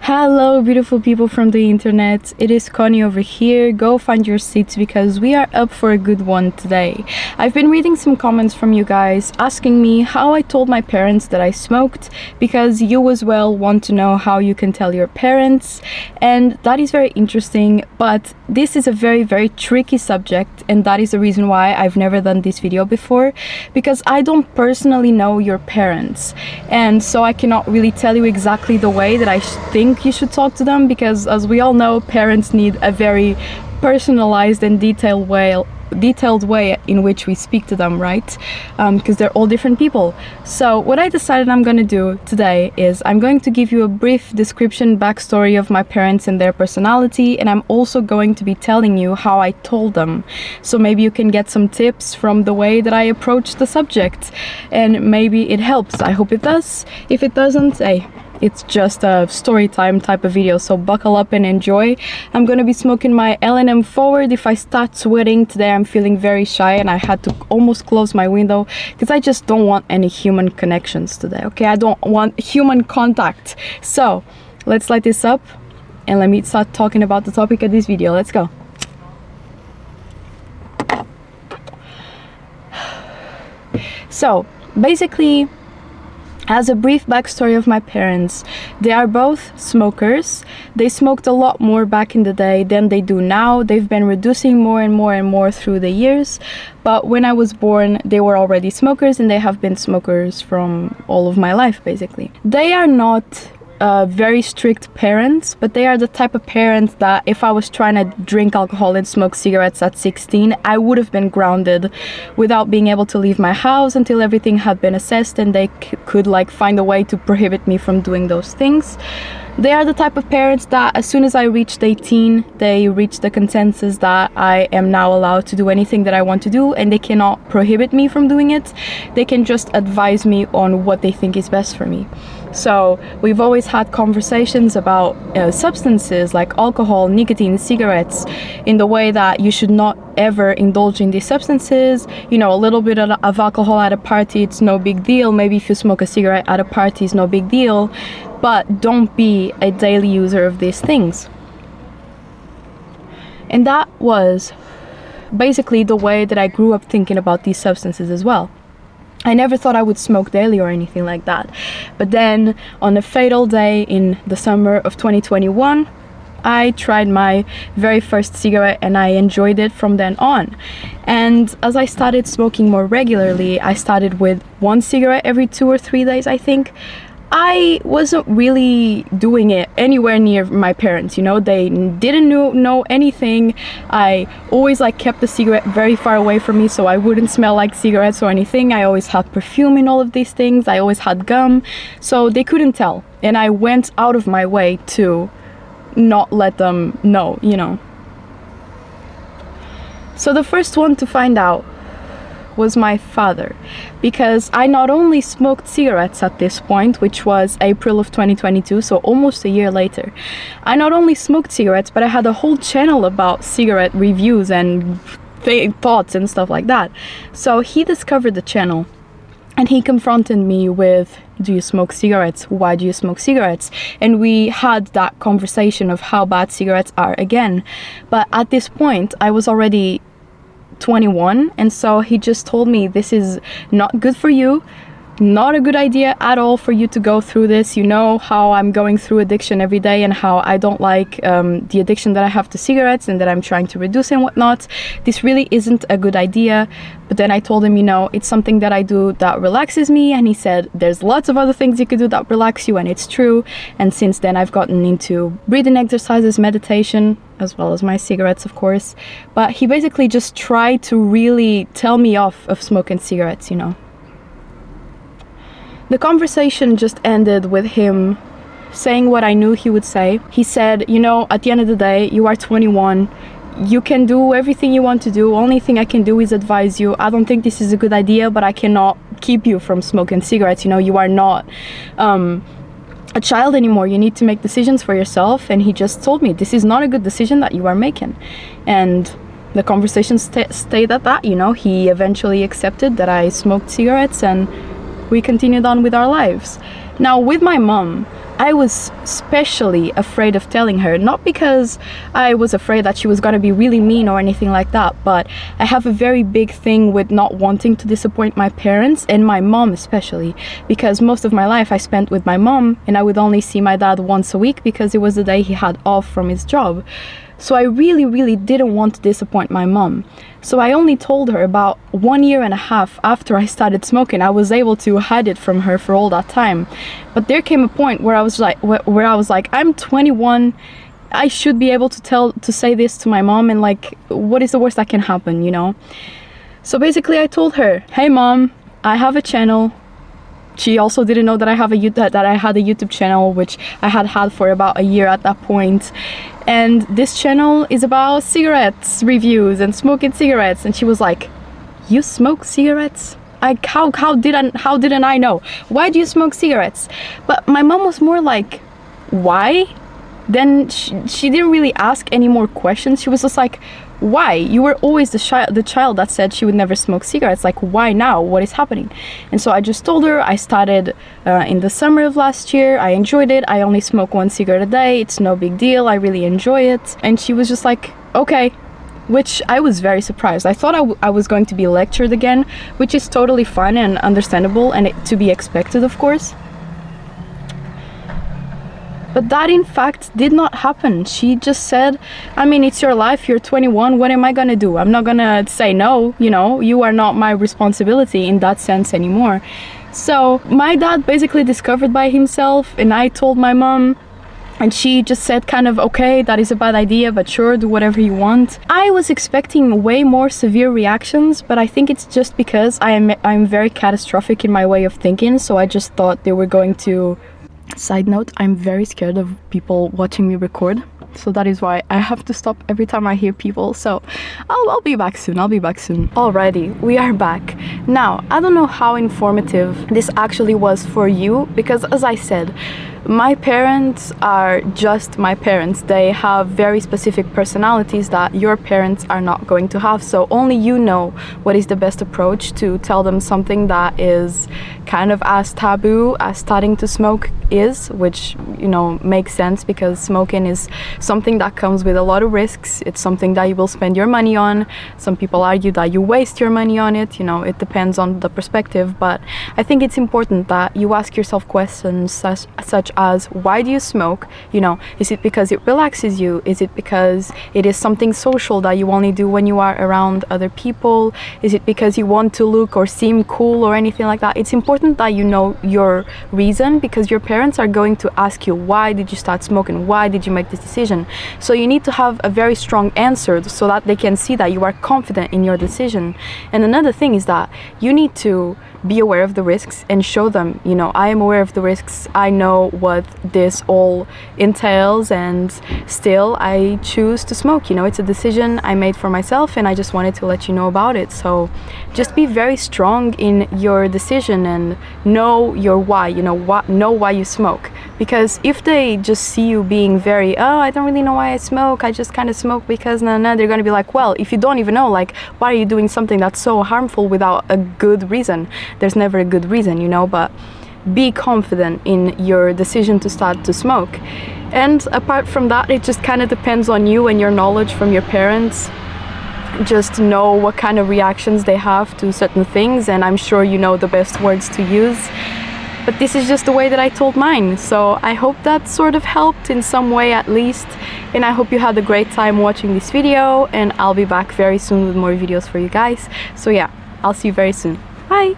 Hello, beautiful people from the internet. It is Connie over here. Go find your seats because we are up for a good one today. I've been reading some comments from you guys asking me how I told my parents that I smoked, because you as well want to know how you can tell your parents, and that is very interesting, but this is a very tricky subject, and that is the reason why I've never done this video before, because I don't personally know your parents, and so I cannot really tell you exactly the way that I think you should talk to them, because as we all know, parents need a very personalized and detailed way in which we speak to them, right? Because they're all different people. So what I decided I'm going to do today is I'm going to give you a brief description, backstory of my parents and their personality, and I'm also going to be telling you how I told them. So maybe you can get some tips from the way that I approach the subject, and maybe it helps. I hope it does. If it doesn't, hey, it's just a story time type of video, so buckle up and enjoy. I'm gonna be smoking my L&M Forward. If I start sweating today, I'm feeling very shy and I had to almost close my window because I just don't want any human connections today, okay? I don't want human contact. So let's light this up and let me start talking about the topic of this video. Let's go. So basically, as a brief backstory of my parents, they are both smokers. They smoked a lot more back in the day than they do now. They've been reducing more and more through the years. But when I was born, they were already smokers, and they have been smokers from all of my life, basically. They are not very strict parents, but they are the type of parents that if I was trying to drink alcohol and smoke cigarettes at 16, I would have been grounded without being able to leave my house until everything had been assessed and they could like find a way to prohibit me from doing those things. They are the type of parents that as soon as I reached 18, they reached the consensus that I am now allowed to do anything that I want to do, and they cannot prohibit me from doing it. They can just advise me on what they think is best for me. So we've always had conversations about substances like alcohol, nicotine, cigarettes, in the way that you should not ever indulge in these substances. You know, a little bit of alcohol at a party, it's no big deal. Maybe if you smoke a cigarette at a party, it's no big deal. But don't be a daily user of these things. And that was basically the way that I grew up thinking about these substances as well. I never thought I would smoke daily or anything like that. But then on a fatal day in the summer of 2021, I tried my very first cigarette and I enjoyed it from then on. And as I started smoking more regularly, I started with one cigarette every 2 or 3 days, I think. I wasn't really doing it anywhere near my parents, you know, they didn't know anything. I always like kept the cigarette very far away from me so I wouldn't smell like cigarettes or anything. I always had perfume in all of these things. I always had gum, so they couldn't tell. And I went out of my way to not let them know, you know. So the first one to find out was my father, because I not only smoked cigarettes at this point, which was April of 2022, so almost a year later. I not only smoked cigarettes, but I had a whole channel about cigarette reviews and thoughts and stuff like that. So he discovered the channel and he confronted me with, do you smoke cigarettes? Why do you smoke cigarettes? And we had that conversation of how bad cigarettes are again. But at this point, I was already 21, and so he just told me, this is not good for you, not a good idea at all for you to go through this. You know how I'm going through addiction every day and how I don't like the addiction that I have to cigarettes and that I'm trying to reduce and whatnot. This really isn't a good idea. But then I told him, you know, it's something that I do that relaxes me, and he said there's lots of other things you could do that relax you, and it's true. And since then I've gotten into breathing exercises, meditation, as well as my cigarettes, of course. But he basically just tried to really tell me off of smoking cigarettes, you know. The conversation just ended with him saying what I knew he would say. He said, you know, at the end of the day, you are 21. You can do everything you want to do. Only thing I can do is advise you. I don't think this is a good idea, but I cannot keep you from smoking cigarettes. You know, you are not a child anymore. You need to make decisions for yourself. And he just told me, this is not a good decision that you are making. And the conversation stayed at that, you know. He eventually accepted that I smoked cigarettes and we continued on with our lives. Now, with my mom, I was especially afraid of telling her, not because I was afraid that she was gonna be really mean or anything like that, but I have a very big thing with not wanting to disappoint my parents, and my mom especially, because most of my life I spent with my mom, and I would only see my dad once a week because it was the day he had off from his job. So I really didn't want to disappoint my mom. So I only told her about 1.5 years after I started smoking. I was able to hide it from her for all that time. But there came a point where I was like, I'm 21. I should be able to say this to my mom, and like, what is the worst that can happen, you know? So basically I told her, hey mom, I have a channel. She also didn't know that I had a YouTube channel, which I had for about a year at that point. And this channel is about cigarettes reviews and smoking cigarettes. And she was like, you smoke cigarettes? How didn't I know? Why do you smoke cigarettes? But my mom was more like, why? Then she didn't really ask any more questions. She was just like, why? You were always the child that said she would never smoke cigarettes. Like, why now? What is happening? And so I just told her I started in the summer of last year. I enjoyed it. I only smoke 1 cigarette a day. It's no big deal. I really enjoy it. And she was just like, okay. Which I was very surprised. I thought I was going to be lectured again, which is totally fine and understandable, and to be expected, of course. But that in fact did not happen. She just said, I mean, it's your life, you're 21, what am I gonna do? I'm not gonna say no, you know, you are not my responsibility in that sense anymore. So my dad basically discovered by himself, and I told my mom, and she just said kind of, okay, that is a bad idea, but sure, do whatever you want. I was expecting way more severe reactions, but I think it's just because I'm very catastrophic in my way of thinking, so I just thought they were going to... Side note, I'm very scared of people watching me record, so that is why I have to stop every time I hear people. So I'll be back soon. Alrighty, we are back. Now, I don't know how informative this actually was for you, because as I said, my parents are just my parents. They have very specific personalities that your parents are not going to have, so only you know what is the best approach to tell them something that is kind of as taboo as starting to smoke is, which, you know, makes sense because smoking is something that comes with a lot of risks. It's something that you will spend your money on. Some people argue that you waste your money on it, you know, it depends on the perspective, but I think it's important that you ask yourself questions such as, why do you smoke? You know, is it because it relaxes you? Is it because it is something social that you only do when you are around other people? Is it because you want to look or seem cool or anything like that? It's important that you know your reason, because your parents are going to ask you, why did you start smoking? Why did you make this decision? So you need to have a very strong answer so that they can see that you are confident in your decision. And another thing is that you need to be aware of the risks and show them, you know, I am aware of the risks, I know what this all entails, and still I choose to smoke. You know, it's a decision I made for myself, and I just wanted to let you know about it. So just be very strong in your decision and know your why, you know, know why you smoke. Because if they just see you being very, oh, I don't really know why I smoke, I just kind of smoke because they're gonna be like, well, if you don't even know, like, why are you doing something that's so harmful without a good reason? There's never a good reason, you know, but be confident in your decision to start to smoke. And apart from that, it just kind of depends on you and your knowledge from your parents. Just know what kind of reactions they have to certain things, and I'm sure you know the best words to use. But this is just the way that I told mine, so I hope that sort of helped in some way at least, and I hope you had a great time watching this video, and I'll be back very soon with more videos for you guys. So yeah, I'll see you very soon. Bye!